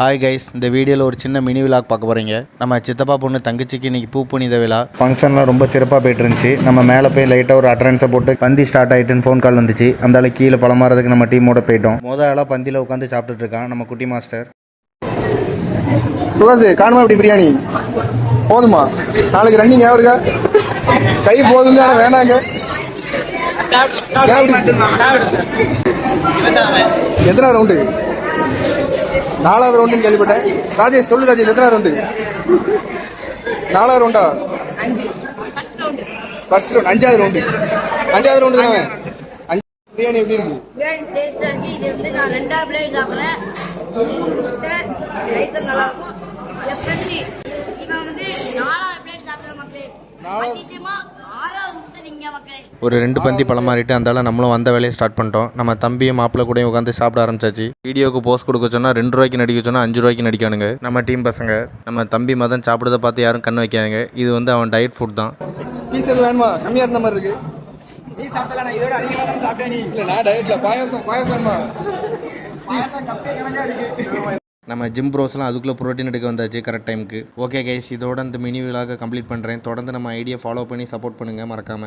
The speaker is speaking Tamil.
ஹாய் கைஸ், இந்த வீடியோவில் ஒரு சின்ன மினி விலாக் பார்க்க போகிறீங்க. நம்ம சித்தப்பா பொண்ணு தங்கச்சிக்கு இன்றைக்கி பூ புனித விழா ஃபங்க்ஷன்லாம் ரொம்ப சிறப்பாக போயிட்டு இருந்துச்சு. நம்ம மேலே போய் லைட்டாக ஒரு அட்ரன்ஸை போட்டு பந்தி ஸ்டார்ட் ஆகிட்டுன்னு ஃபோன் கால் வந்துச்சு. அந்த அளவுக்கு கீழே பழமாறதுக்கு நம்ம டீமோட போயிட்டோம். மொதல் ஆளாக பந்தியில் உட்காந்து சாப்பிட்டுட்டு இருக்கான் நம்ம குட்டி மாஸ்டர். சுகாசு காணுமா இப்படி பிரியாணி போதுமா? நாளைக்கு ரன்னிங் இருக்கா? கை போதும் வேணாங்க. எத்தனை ரவுண்டு? 4வது ரவுண்டுன்னு கேள்விப்பட்டேன். ராஜேஷ் சொல்லு ராஜேஷ், எத்தனை ரவுண்டு? 4வது ரவுண்டா? ஃபர்ஸ்ட் ரவுண்ட் 5வது ரவுண்டு. 5வது ரவுண்டு தானே. பிரியாணி எப்படி இருக்கு? நான் 2வது பிளேட் சாப்பிட்றேன். நல்லா இருக்கும். என் ஃப்ரெண்டு இவன் வந்து 4வது பிளேட் சாப்பிட்ற மக்களே. அதிசயமா 6வது முட்டை மக்களே. ஒரு 2 பந்தி பழமாறிட்டு அந்தால நம்மளும் வந்த வேலையை ஸ்டார்ட் பண்ணிட்டோம். நம்ம தம்பியும் மாப்பிள்ளை கூட உட்காந்து சாப்பிட ஆரம்பிச்சாச்சு. வீடியோக்கு போஸ்ட் கொடுக்க சொன்னால் 2 ரூபாய்க்கு நடிக்க சொன்னால் 5 ரூபாய்க்கு நடிக்கானுங்க நம்ம டீம் பசங்க. நம்ம தம்பி மதன் சாப்பிடுறத பார்த்து யாரும் கண்ணு வைக்காங்க. இது வந்து அவன் டயட் ஃபுட் தான். பீஸ் எதுவும் வேணுமா? கம்மியாக இருந்த மாதிரி இருக்கு. நீ சாப்பிடலாம், இதோட அதிகமாக சாப்பிட்டேன். நீ இல்லை, நான் டயட்ல. பாயாசம் வேணுமா? பாயாசம் கப்பே கணக்காக இருக்கு. நம்ம ஜிம் ப்ரோஸ்லாம் அதுக்குள்ளே ப்ரோட்டீன் எடுக்க வந்தாச்சு கரெக்ட் டைமுக்கு. ஓகே கைஸ், இதோட இந்த மினி விலாக கம்ப்ளீட் பண்ணுறேன். தொடர்ந்து நம்ம ஐடியா ஃபாலோ பண்ணி சப்போர்ட் பண்ணுங்கள் மறக்காமல்.